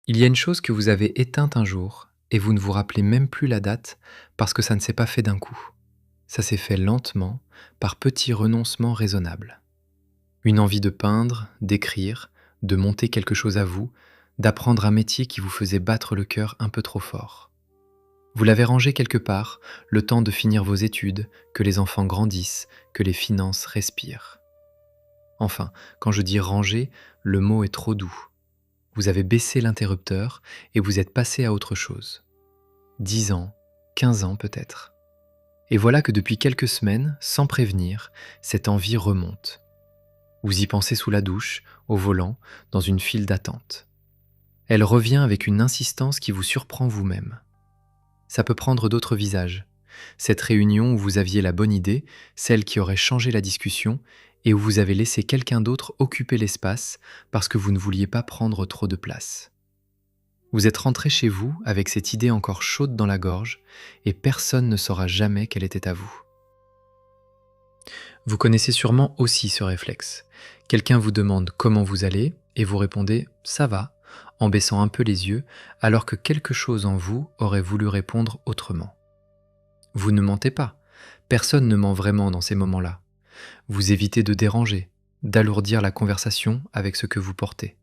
Il y a une chose que vous avez éteinte un jour et vous ne vous rappelez même plus la date parce que ça ne s'est pas fait d'un coup. Ça s'est fait lentement, par petits renoncements raisonnables. Une envie de peindre, d'écrire, de monter quelque chose à vous, d'apprendre un métier qui vous faisait battre le cœur un peu trop fort. Vous l'avez rangé quelque part, le temps de finir vos études, que les enfants grandissent, que les finances respirent. Enfin, quand je dis ranger, le mot est trop doux. Vous avez baissé l'interrupteur et vous êtes passé à autre chose. 10 ans, 15 ans peut-être. Et voilà que depuis quelques semaines, sans prévenir, cette envie remonte. Vous y pensez sous la douche, au volant, dans une file d'attente. Elle revient avec une insistance qui vous surprend vous-même. Ça peut prendre d'autres visages. Cette réunion où vous aviez la bonne idée, celle qui aurait changé la discussion, et où vous avez laissé quelqu'un d'autre occuper l'espace parce que vous ne vouliez pas prendre trop de place. Vous êtes rentré chez vous avec cette idée encore chaude dans la gorge, et personne ne saura jamais qu'elle était à vous. Vous connaissez sûrement aussi ce réflexe. Quelqu'un vous demande comment vous allez, et vous répondez « ça va », en baissant un peu les yeux, alors que quelque chose en vous aurait voulu répondre autrement. Vous ne mentez pas. Personne ne ment vraiment dans ces moments-là. Vous évitez de déranger, d'alourdir la conversation avec ce que vous portez.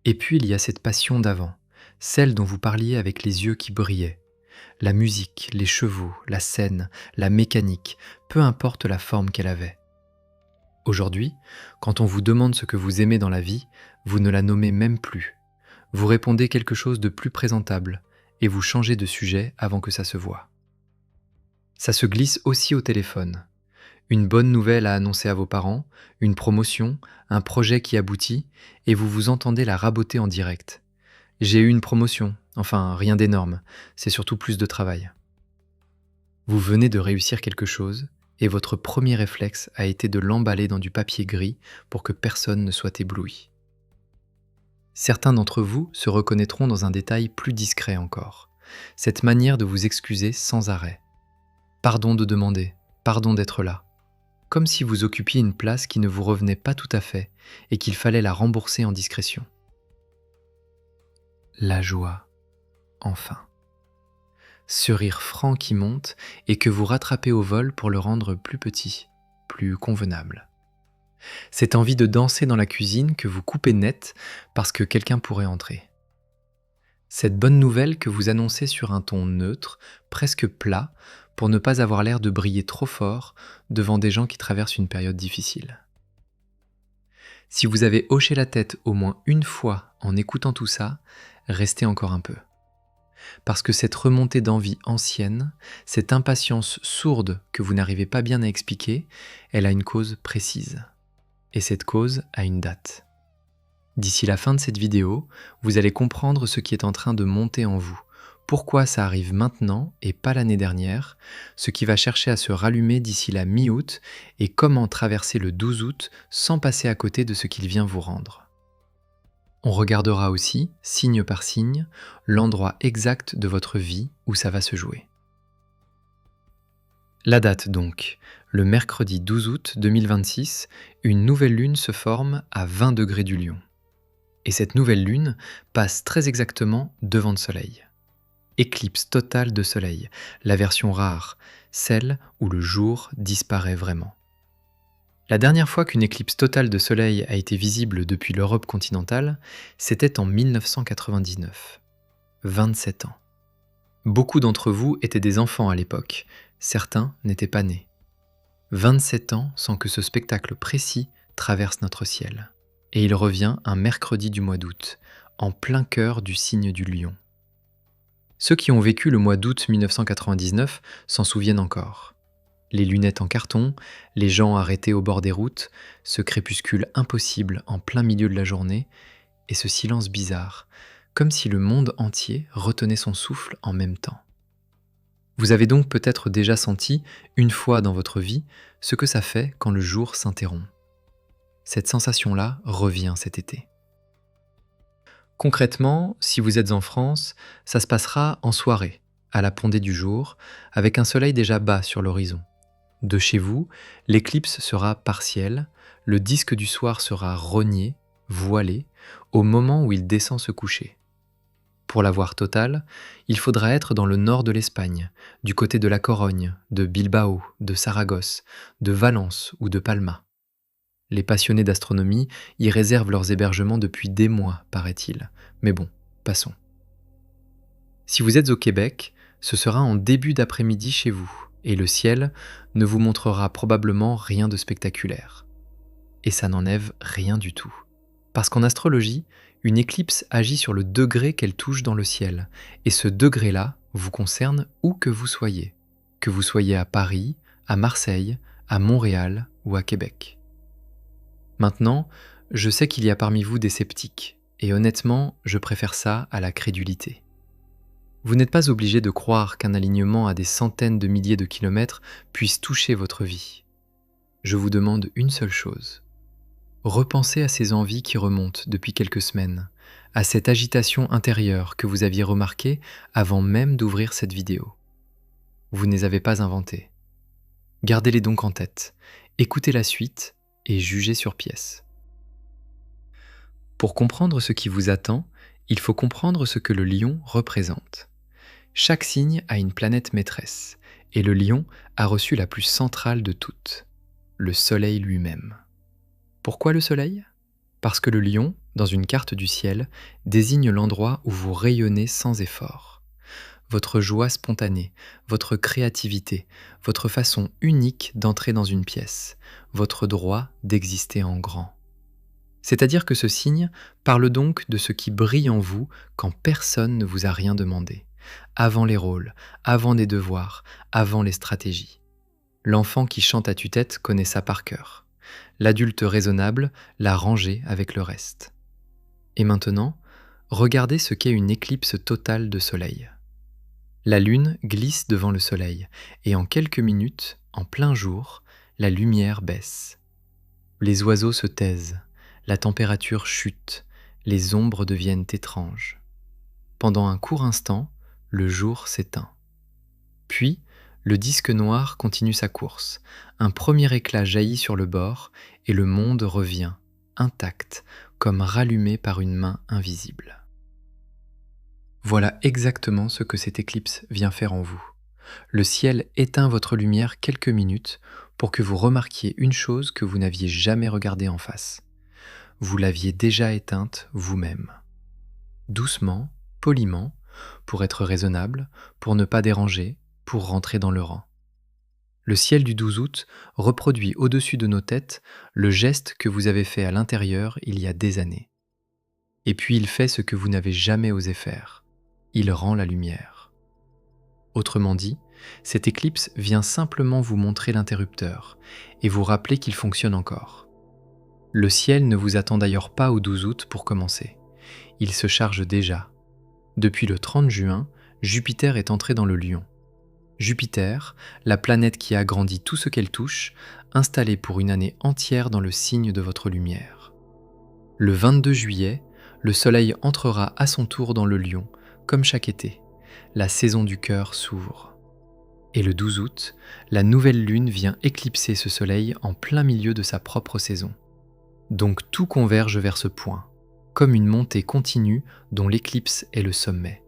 Et puis il y a cette passion d'avant, celle dont vous parliez avec les yeux qui brillaient. La musique, les chevaux, la scène, la mécanique, peu importe la forme qu'elle avait. Aujourd'hui, quand on vous demande ce que vous aimez dans la vie, vous ne la nommez même plus. Vous répondez quelque chose de plus présentable et vous changez de sujet avant que ça se voie. Ça se glisse aussi au téléphone. Une bonne nouvelle à annoncer à vos parents, une promotion, un projet qui aboutit, et vous vous entendez la raboter en direct. J'ai eu une promotion, enfin rien d'énorme, c'est surtout plus de travail. Vous venez de réussir quelque chose, et votre premier réflexe a été de l'emballer dans du papier gris pour que personne ne soit ébloui. Certains d'entre vous se reconnaîtront dans un détail plus discret encore, cette manière de vous excuser sans arrêt. Pardon de demander, pardon d'être là. Comme si vous occupiez une place qui ne vous revenait pas tout à fait et qu'il fallait la rembourser en discrétion. La joie, enfin. Ce rire franc qui monte et que vous rattrapez au vol pour le rendre plus petit, plus convenable. Cette envie de danser dans la cuisine que vous coupez net parce que quelqu'un pourrait entrer. Cette bonne nouvelle que vous annoncez sur un ton neutre, presque plat, pour ne pas avoir l'air de briller trop fort devant des gens qui traversent une période difficile. Si vous avez hoché la tête au moins une fois en écoutant tout ça, restez encore un peu. Parce que cette remontée d'envie ancienne, cette impatience sourde que vous n'arrivez pas bien à expliquer, elle a une cause précise. Et cette cause a une date. D'ici la fin de cette vidéo, vous allez comprendre ce qui est en train de monter en vous, pourquoi ça arrive maintenant et pas l'année dernière, ce qui va chercher à se rallumer d'ici la mi-août et comment traverser le 12 août sans passer à côté de ce qu'il vient vous rendre. On regardera aussi, signe par signe, l'endroit exact de votre vie où ça va se jouer. La date donc, le mercredi 12 août 2026, une nouvelle lune se forme à 20 degrés du Lion. Et cette nouvelle lune passe très exactement devant le soleil. Éclipse totale de soleil, la version rare, celle où le jour disparaît vraiment. La dernière fois qu'une éclipse totale de soleil a été visible depuis l'Europe continentale, c'était en 1999. 27 ans. Beaucoup d'entre vous étaient des enfants à l'époque, certains n'étaient pas nés. 27 ans sans que ce spectacle précis traverse notre ciel. Et il revient un mercredi du mois d'août, en plein cœur du signe du Lion. Ceux qui ont vécu le mois d'août 1999 s'en souviennent encore. Les lunettes en carton, les gens arrêtés au bord des routes, ce crépuscule impossible en plein milieu de la journée, et ce silence bizarre, comme si le monde entier retenait son souffle en même temps. Vous avez donc peut-être déjà senti, une fois dans votre vie, ce que ça fait quand le jour s'interrompt. Cette sensation-là revient cet été. Concrètement, si vous êtes en France, ça se passera en soirée, à la pondée du jour, avec un soleil déjà bas sur l'horizon. De chez vous, l'éclipse sera partielle, le disque du soir sera rogné voilé, au moment où il descend se coucher. Pour la voir totale, il faudra être dans le nord de l'Espagne, du côté de la Corogne, de Bilbao, de Saragosse, de Valence ou de Palma. Les passionnés d'astronomie y réservent leurs hébergements depuis des mois, paraît-il. Mais bon, passons. Si vous êtes au Québec, ce sera en début d'après-midi chez vous, et le ciel ne vous montrera probablement rien de spectaculaire. Et ça n'enlève rien du tout. Parce qu'en astrologie, une éclipse agit sur le degré qu'elle touche dans le ciel, et ce degré-là vous concerne où que vous soyez à Paris, à Marseille, à Montréal ou à Québec. Maintenant, je sais qu'il y a parmi vous des sceptiques, et honnêtement, je préfère ça à la crédulité. Vous n'êtes pas obligé de croire qu'un alignement à des centaines de milliers de kilomètres puisse toucher votre vie. Je vous demande une seule chose. Repensez à ces envies qui remontent depuis quelques semaines, à cette agitation intérieure que vous aviez remarquée avant même d'ouvrir cette vidéo. Vous ne les avez pas inventées. Gardez-les donc en tête, écoutez la suite et jugez sur pièce. Pour comprendre ce qui vous attend, il faut comprendre ce que le lion représente. Chaque signe a une planète maîtresse, et le lion a reçu la plus centrale de toutes, le soleil lui-même. Pourquoi le soleil ? Parce que le lion, dans une carte du ciel, désigne l'endroit où vous rayonnez sans effort. Votre joie spontanée, votre créativité, votre façon unique d'entrer dans une pièce, votre droit d'exister en grand. C'est-à-dire que ce signe parle donc de ce qui brille en vous quand personne ne vous a rien demandé, avant les rôles, avant des devoirs, avant les stratégies. L'enfant qui chante à tue-tête connaît ça par cœur. L'adulte raisonnable l'a rangé avec le reste. Et maintenant, regardez ce qu'est une éclipse totale de soleil. La lune glisse devant le soleil, et en quelques minutes, en plein jour, la lumière baisse. Les oiseaux se taisent, la température chute, les ombres deviennent étranges. Pendant un court instant, le jour s'éteint. Puis, le disque noir continue sa course, un premier éclat jaillit sur le bord, et le monde revient, intact, comme rallumé par une main invisible. Voilà exactement ce que cette éclipse vient faire en vous. Le ciel éteint votre lumière quelques minutes pour que vous remarquiez une chose que vous n'aviez jamais regardée en face. Vous l'aviez déjà éteinte vous-même. Doucement, poliment, pour être raisonnable, pour ne pas déranger, pour rentrer dans le rang. Le ciel du 12 août reproduit au-dessus de nos têtes le geste que vous avez fait à l'intérieur il y a des années. Et puis il fait ce que vous n'avez jamais osé faire. Il rend la lumière. Autrement dit, cette éclipse vient simplement vous montrer l'interrupteur et vous rappeler qu'il fonctionne encore. Le ciel ne vous attend d'ailleurs pas au 12 août pour commencer. Il se charge déjà. Depuis le 30 juin, Jupiter est entré dans le Lion. Jupiter, la planète qui agrandit tout ce qu'elle touche, installée pour une année entière dans le signe de votre lumière. Le 22 juillet, le Soleil entrera à son tour dans le Lion, comme chaque été. La saison du cœur s'ouvre. Et le 12 août, la nouvelle lune vient éclipser ce Soleil en plein milieu de sa propre saison. Donc tout converge vers ce point, comme une montée continue dont l'éclipse est le sommet.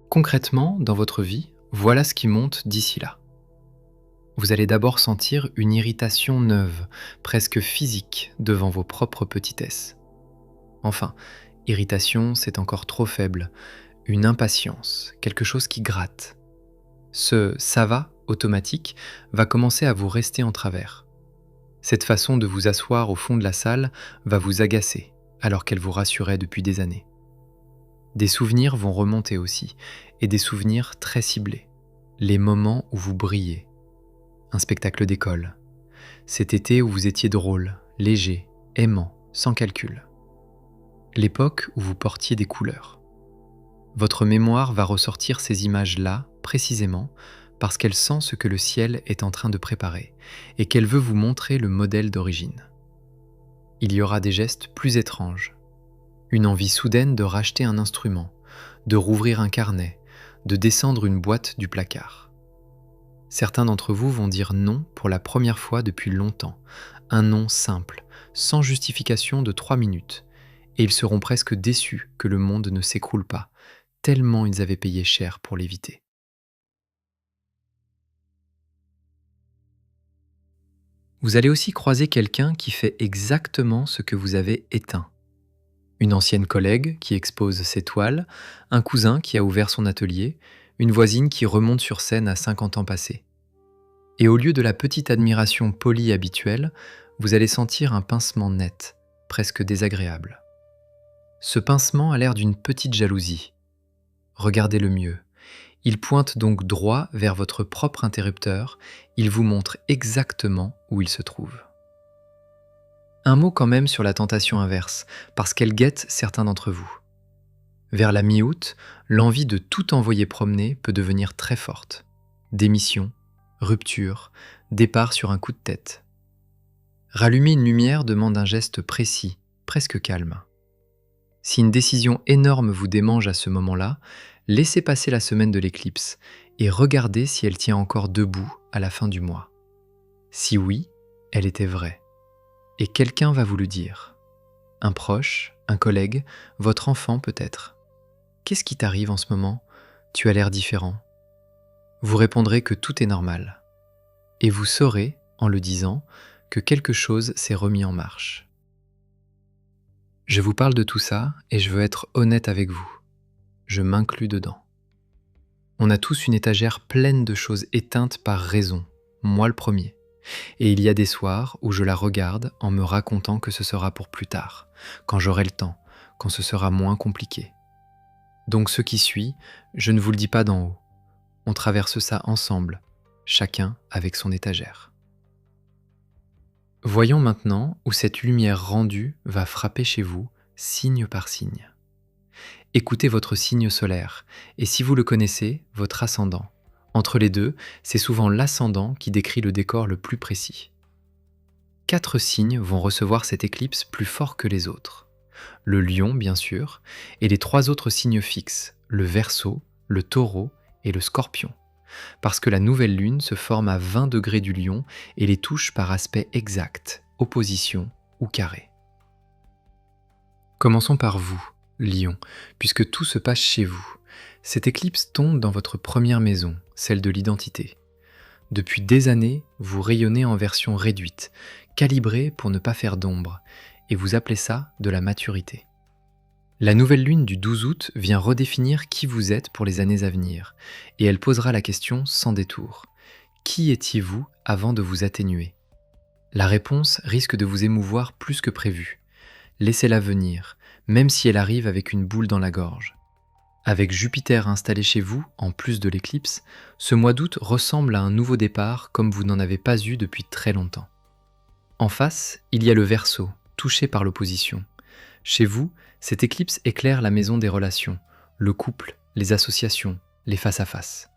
Concrètement, dans votre vie, voilà ce qui monte d'ici là. Vous allez d'abord sentir une irritation neuve, presque physique, devant vos propres petitesses. Enfin, irritation, c'est encore trop faible. Une impatience, quelque chose qui gratte. Ce « ça va » automatique va commencer à vous rester en travers. Cette façon de vous asseoir au fond de la salle va vous agacer, alors qu'elle vous rassurait depuis des années. Des souvenirs vont remonter aussi, et des souvenirs très ciblés. Les moments où vous brillez. Un spectacle d'école. Cet été où vous étiez drôle, léger, aimant, sans calcul. L'époque où vous portiez des couleurs. Votre mémoire va ressortir ces images-là, précisément, parce qu'elle sent ce que le ciel est en train de préparer, et qu'elle veut vous montrer le modèle d'origine. Il y aura des gestes plus étranges. Une envie soudaine de racheter un instrument, de rouvrir un carnet, de descendre une boîte du placard. Certains d'entre vous vont dire non pour la première fois depuis longtemps, un non simple, sans justification de 3 minutes, et ils seront presque déçus que le monde ne s'écroule pas, tellement ils avaient payé cher pour l'éviter. Vous allez aussi croiser quelqu'un qui fait exactement ce que vous avez éteint. Une ancienne collègue qui expose ses toiles, un cousin qui a ouvert son atelier, une voisine qui remonte sur scène à 50 ans passés. Et au lieu de la petite admiration polie habituelle, vous allez sentir un pincement net, presque désagréable. Ce pincement a l'air d'une petite jalousie. Regardez-le mieux. Il pointe donc droit vers votre propre interrupteur, il vous montre exactement où il se trouve. Un mot quand même sur la tentation inverse, parce qu'elle guette certains d'entre vous. Vers la mi-août, l'envie de tout envoyer promener peut devenir très forte. Démission, rupture, départ sur un coup de tête. Rallumer une lumière demande un geste précis, presque calme. Si une décision énorme vous démange à ce moment-là, laissez passer la semaine de l'éclipse et regardez si elle tient encore debout à la fin du mois. Si oui, elle était vraie. Et quelqu'un va vous le dire. Un proche, un collègue, votre enfant peut-être. Qu'est-ce qui t'arrive en ce moment? Tu as l'air différent. Vous répondrez que tout est normal. Et vous saurez, en le disant, que quelque chose s'est remis en marche. Je vous parle de tout ça et je veux être honnête avec vous. Je m'inclus dedans. On a tous une étagère pleine de choses éteintes par raison, moi le premier. Et il y a des soirs où je la regarde en me racontant que ce sera pour plus tard, quand j'aurai le temps, quand ce sera moins compliqué. Donc ce qui suit, je ne vous le dis pas d'en haut. On traverse ça ensemble, chacun avec son étagère. Voyons maintenant où cette lumière rendue va frapper chez vous, signe par signe. Écoutez votre signe solaire, et si vous le connaissez, votre ascendant. Entre les deux, c'est souvent l'ascendant qui décrit le décor le plus précis. 4 signes vont recevoir cette éclipse plus fort que les autres. Le lion, bien sûr, et les 3 autres signes fixes, le Verseau, le Taureau et le Scorpion. Parce que la nouvelle lune se forme à 20 degrés du lion et les touche par aspect exact, opposition ou carré. Commençons par vous, Lion, puisque tout se passe chez vous. Cette éclipse tombe dans votre première maison, celle de l'identité. Depuis des années, vous rayonnez en version réduite, calibrée pour ne pas faire d'ombre, et vous appelez ça de la maturité. La nouvelle lune du 12 août vient redéfinir qui vous êtes pour les années à venir, et elle posera la question sans détour. Qui étiez-vous avant de vous atténuer? La réponse risque de vous émouvoir plus que prévu. Laissez-la venir, même si elle arrive avec une boule dans la gorge. Avec Jupiter installé chez vous, en plus de l'éclipse, ce mois d'août ressemble à un nouveau départ comme vous n'en avez pas eu depuis très longtemps. En face, il y a le Verseau, touché par l'opposition. Chez vous, cette éclipse éclaire la maison des relations, le couple, les associations, les face-à-face.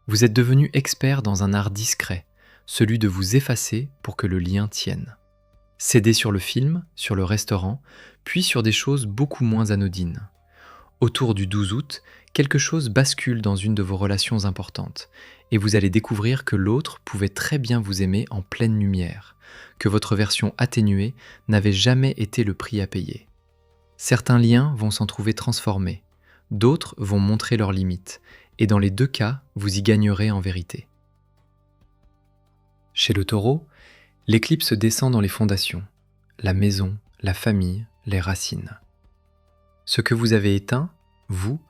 Vous êtes devenu expert dans un art discret, celui de vous effacer pour que le lien tienne. Cédez sur le film, sur le restaurant, puis sur des choses beaucoup moins anodines. Autour du 12 août, quelque chose bascule dans une de vos relations importantes, et vous allez découvrir que l'autre pouvait très bien vous aimer en pleine lumière, que votre version atténuée n'avait jamais été le prix à payer. Certains liens vont s'en trouver transformés, d'autres vont montrer leurs limites, et dans les 2 cas, vous y gagnerez en vérité. Chez le Taureau, l'éclipse descend dans les fondations, la maison, la famille, les racines. Ce que vous avez éteint, vous,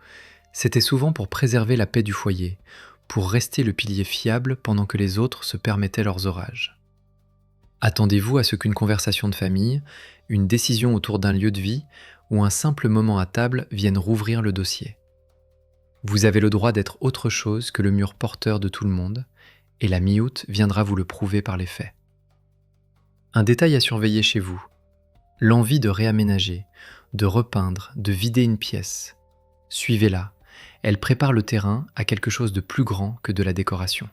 c'était souvent pour préserver la paix du foyer, pour rester le pilier fiable pendant que les autres se permettaient leurs orages. Attendez-vous à ce qu'une conversation de famille, une décision autour d'un lieu de vie ou un simple moment à table vienne rouvrir le dossier. Vous avez le droit d'être autre chose que le mur porteur de tout le monde, et la mi-août viendra vous le prouver par les faits. Un détail à surveiller chez vous, l'envie de réaménager, de repeindre, de vider une pièce. Suivez-la, elle prépare le terrain à quelque chose de plus grand que de la décoration.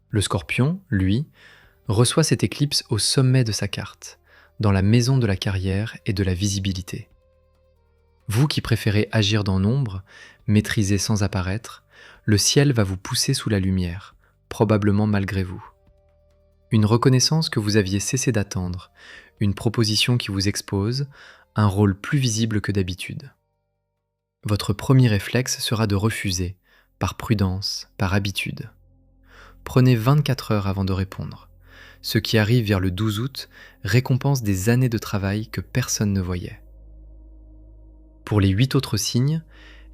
Le Scorpion, lui, reçoit cette éclipse au sommet de sa carte, dans la maison de la carrière et de la visibilité. Vous qui préférez agir dans l'ombre, maîtriser sans apparaître, le ciel va vous pousser sous la lumière, probablement malgré vous. Une reconnaissance que vous aviez cessé d'attendre, une proposition qui vous expose, un rôle plus visible que d'habitude. Votre premier réflexe sera de refuser, par prudence, par habitude. Prenez 24 heures avant de répondre. Ce qui arrive vers le 12 août récompense des années de travail que personne ne voyait. Pour les 8 autres signes,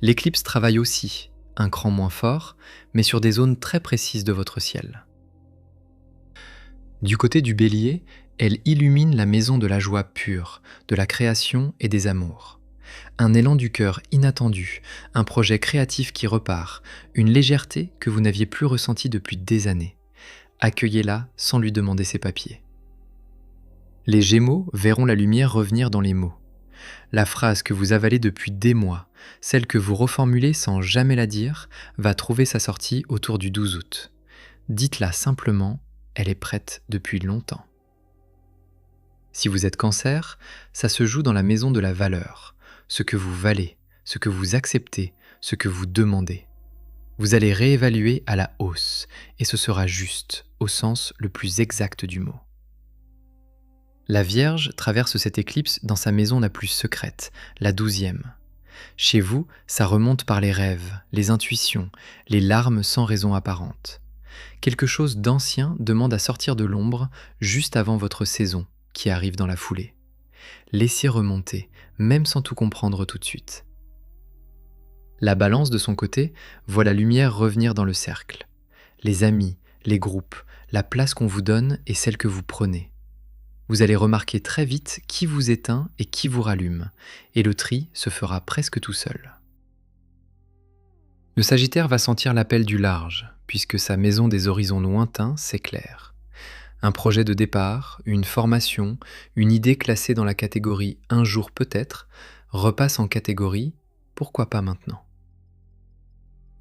l'éclipse travaille aussi, un cran moins fort, mais sur des zones très précises de votre ciel. Du côté du Bélier, elle illumine la maison de la joie pure, de la création et des amours. Un élan du cœur inattendu, un projet créatif qui repart, une légèreté que vous n'aviez plus ressentie depuis des années. Accueillez-la sans lui demander ses papiers. Les Gémeaux verront la lumière revenir dans les mots. La phrase que vous avalez depuis des mois, celle que vous reformulez sans jamais la dire, va trouver sa sortie autour du 12 août. Dites-la simplement, elle est prête depuis longtemps. Si vous êtes Cancer, ça se joue dans la maison de la valeur, ce que vous valez, ce que vous acceptez, ce que vous demandez. Vous allez réévaluer à la hausse, et ce sera juste, au sens le plus exact du mot. La Vierge traverse cette éclipse dans sa maison la plus secrète, la 12e. Chez vous, ça remonte par les rêves, les intuitions, les larmes sans raison apparente. Quelque chose d'ancien demande à sortir de l'ombre juste avant votre saison, qui arrive dans la foulée. Laissez remonter, même sans tout comprendre tout de suite. La Balance, de son côté, voit la lumière revenir dans le cercle. Les amis, les groupes, la place qu'on vous donne et celle que vous prenez. Vous allez remarquer très vite qui vous éteint et qui vous rallume, et le tri se fera presque tout seul. Le Sagittaire va sentir l'appel du large, puisque sa maison des horizons lointains s'éclaire. Un projet de départ, une formation, une idée classée dans la catégorie « un jour peut-être » repasse en catégorie « pourquoi pas maintenant ».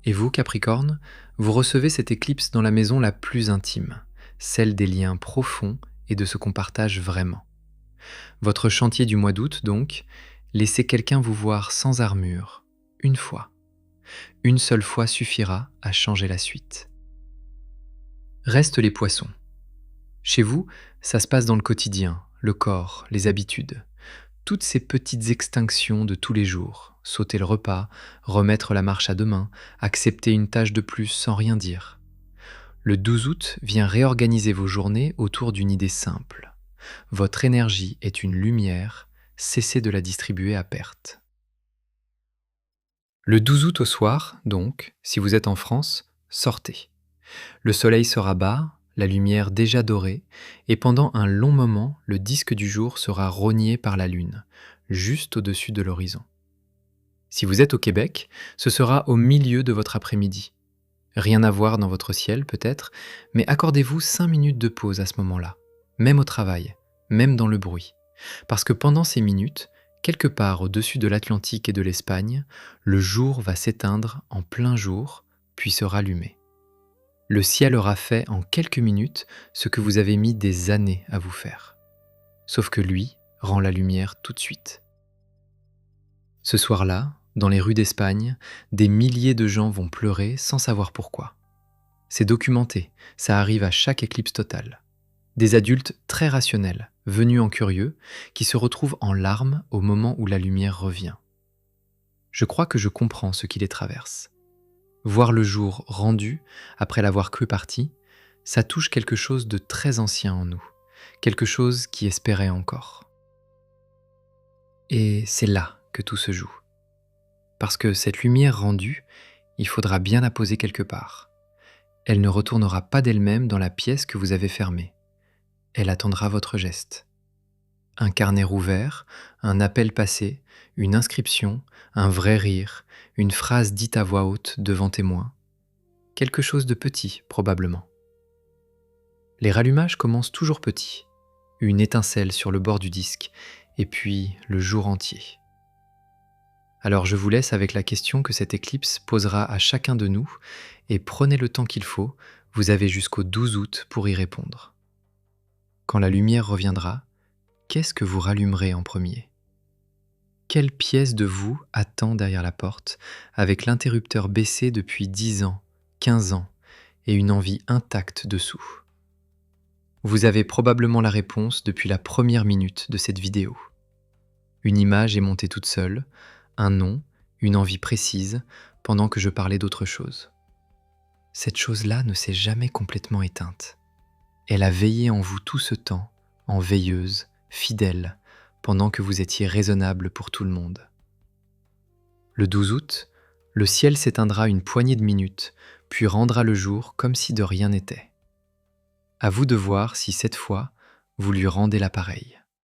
Et vous, Capricorne, vous recevez cette éclipse dans la maison la plus intime, celle des liens profonds et de ce qu'on partage vraiment. Votre chantier du mois d'août, donc, laissez quelqu'un vous voir sans armure, une fois. Une seule fois suffira à changer la suite. Restent les Poissons. Chez vous, ça se passe dans le quotidien, le corps, les habitudes. Toutes ces petites extinctions de tous les jours, sauter le repas, remettre la marche à demain, accepter une tâche de plus sans rien dire. Le 12 août vient réorganiser vos journées autour d'une idée simple. Votre énergie est une lumière, cessez de la distribuer à perte. Le 12 août au soir, donc, si vous êtes en France, sortez. Le soleil sera bas, la lumière déjà dorée, et pendant un long moment, le disque du jour sera rogné par la lune, juste au-dessus de l'horizon. Si vous êtes au Québec, ce sera au milieu de votre après-midi. Rien à voir dans votre ciel peut-être, mais accordez-vous 5 minutes de pause à ce moment-là, même au travail, même dans le bruit. Parce que pendant ces minutes, quelque part au-dessus de l'Atlantique et de l'Espagne, le jour va s'éteindre en plein jour, puis se rallumer. Le ciel aura fait en quelques minutes ce que vous avez mis des années à vous faire. Sauf que lui rend la lumière tout de suite. Ce soir-là, dans les rues d'Espagne, des milliers de gens vont pleurer sans savoir pourquoi. C'est documenté, ça arrive à chaque éclipse totale. Des adultes très rationnels, venus en curieux, qui se retrouvent en larmes au moment où la lumière revient. Je crois que je comprends ce qui les traverse. Voir le jour rendu, après l'avoir cru parti, ça touche quelque chose de très ancien en nous, quelque chose qui espérait encore. Et c'est là que tout se joue. Parce que cette lumière rendue, il faudra bien la poser quelque part. Elle ne retournera pas d'elle-même dans la pièce que vous avez fermée. Elle attendra votre geste. Un carnet rouvert, un appel passé, une inscription, un vrai rire, une phrase dite à voix haute devant témoin. Quelque chose de petit, probablement. Les rallumages commencent toujours petits. Une étincelle sur le bord du disque, et puis le jour entier. Alors je vous laisse avec la question que cette éclipse posera à chacun de nous, et prenez le temps qu'il faut, vous avez jusqu'au 12 août pour y répondre. Quand la lumière reviendra, qu'est-ce que vous rallumerez en premier ? Quelle pièce de vous attend derrière la porte, avec l'interrupteur baissé depuis 10 ans, 15 ans, et une envie intacte dessous ? Vous avez probablement la réponse depuis la première minute de cette vidéo. Une image est montée toute seule, un nom, une envie précise, pendant que je parlais d'autre chose. Cette chose-là ne s'est jamais complètement éteinte. Elle a veillé en vous tout ce temps, en veilleuse, fidèle, pendant que vous étiez raisonnable pour tout le monde. Le 12 août, le ciel s'éteindra une poignée de minutes, puis rendra le jour comme si de rien n'était. À vous de voir si cette fois, vous lui rendez l'appareil.